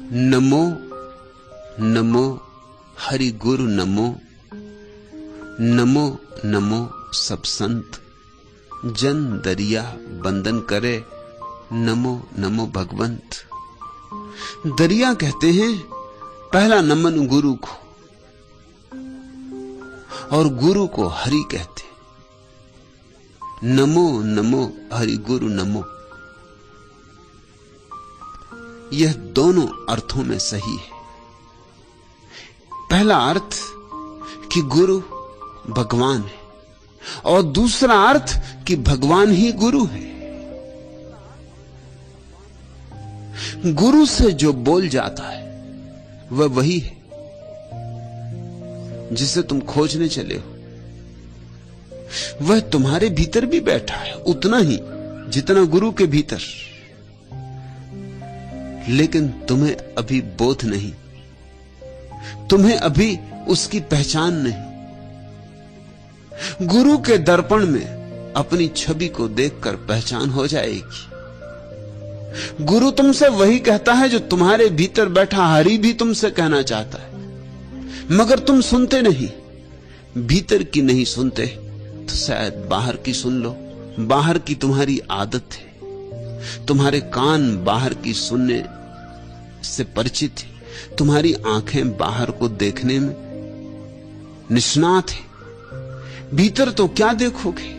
नमो नमो हरि गुरु नमो, नमो नमो सब संत, जन दरिया बंदन करे, नमो नमो भगवंत। दरिया कहते हैं पहला नमन गुरु को, और गुरु को हरि कहते हैं। नमो नमो हरि गुरु नमो, यह दोनों अर्थों में सही है। पहला अर्थ कि गुरु भगवान है, और दूसरा अर्थ कि भगवान ही गुरु है। गुरु से जो बोल जाता है वह वही है जिसे तुम खोजने चले हो। वह तुम्हारे भीतर भी बैठा है, उतना ही जितना गुरु के भीतर, लेकिन तुम्हें अभी बोध नहीं, तुम्हें अभी उसकी पहचान नहीं। गुरु के दर्पण में अपनी छवि को देखकर पहचान हो जाएगी। गुरु तुमसे वही कहता है जो तुम्हारे भीतर बैठा हरि भी तुमसे कहना चाहता है, मगर तुम सुनते नहीं। भीतर की नहीं सुनते तो शायद बाहर की सुन लो। बाहर की तुम्हारी आदत है, तुम्हारे कान बाहर की सुनने से परिचित है, तुम्हारी आंखें बाहर को देखने में निष्णात है। भीतर तो क्या देखोगे?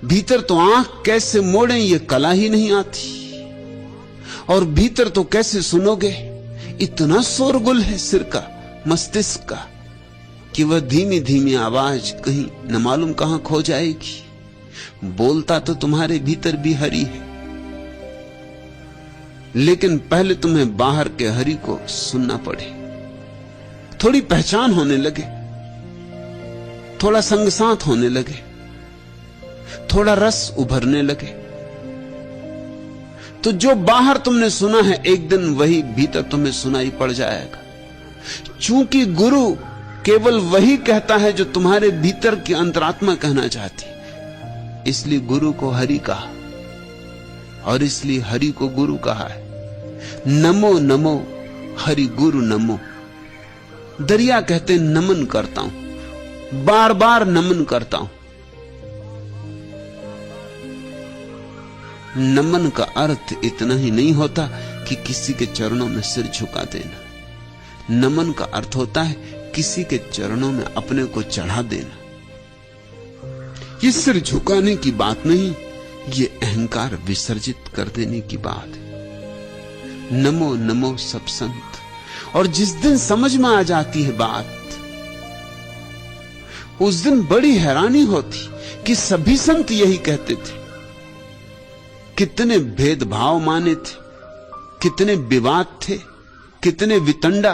भीतर तो आंख कैसे मोड़ें ये कला ही नहीं आती, और भीतर तो कैसे सुनोगे? इतना शोरगुल है सिर का, मस्तिष्क का, कि वह धीमी धीमी आवाज कहीं न मालूम कहां खो जाएगी। बोलता तो तुम्हारे भीतर भी हरि है, लेकिन पहले तुम्हें बाहर के हरि को सुनना पड़े, थोड़ी पहचान होने लगे, थोड़ा संग साथ होने लगे, थोड़ा रस उभरने लगे, तो जो बाहर तुमने सुना है एक दिन वही भीतर तुम्हें सुनाई पड़ जाएगा। चूंकि गुरु केवल वही कहता है जो तुम्हारे भीतर की अंतरात्मा कहना चाहती, इसलिए गुरु को हरि कहा, और इसलिए हरि को गुरु कहा है। नमो नमो हरि गुरु नमो। दरिया कहते नमन करता हूं, बार बार नमन करता हूं। नमन का अर्थ इतना ही नहीं होता कि किसी के चरणों में सिर झुका देना। नमन का अर्थ होता है किसी के चरणों में अपने को चढ़ा देना। ये सिर झुकाने की बात नहीं, ये अहंकार विसर्जित कर देने की बात है। नमो नमो सब संत। और जिस दिन समझ में आ जाती है बात, उस दिन बड़ी हैरानी होती कि सभी संत यही कहते थे। कितने भेदभाव माने थे, कितने विवाद थे, कितने वितंडा,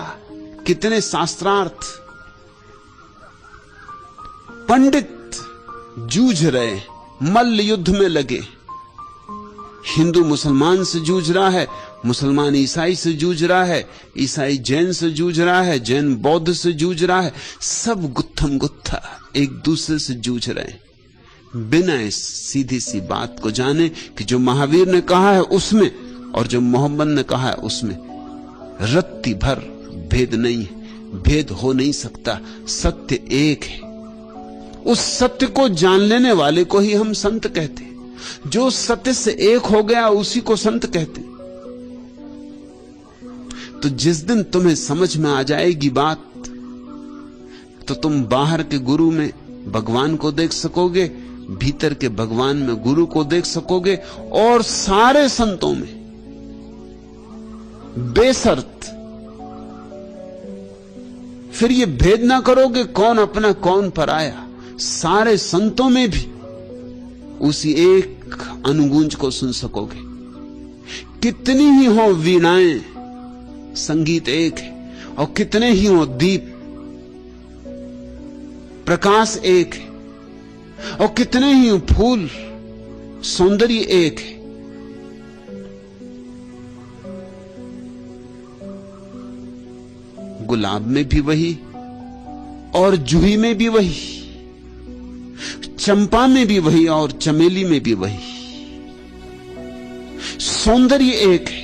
कितने शास्त्रार्थ। पंडित जूझ रहे, मल्ल युद्ध में लगे। हिंदू मुसलमान से जूझ रहा है, मुसलमान ईसाई से जूझ रहा है, ईसाई जैन से जूझ रहा है, जैन बौद्ध से जूझ रहा है। सब गुत्थम गुत्था एक दूसरे से जूझ रहे हैं, बिना इस सीधी सी बात को जाने कि जो महावीर ने कहा है उसमें और जो मोहम्मद ने कहा है उसमें रत्ती भर भेद नहीं है, भेद हो नहीं सकता। सत्य एक है। उस सत्य को जान लेने वाले को ही हम संत कहते हैं। जो सत्य से एक हो गया उसी को संत कहते हैं। तो जिस दिन तुम्हें समझ में आ जाएगी बात, तो तुम बाहर के गुरु में भगवान को देख सकोगे, भीतर के भगवान में गुरु को देख सकोगे, और सारे संतों में बेशर्त फिर ये भेद ना करोगे कौन अपना कौन पराया। सारे संतों में भी उसी एक अनुगूंज को सुन सकोगे। कितनी ही हो वीणाएं, संगीत एक है, और कितने ही हो दीप, प्रकाश एक है, और कितने ही हो फूल, सौंदर्य एक है। गुलाब में भी वही, और जूही में भी वही, चंपा में भी वही, और चमेली में भी वही। सौंदर्य एक है,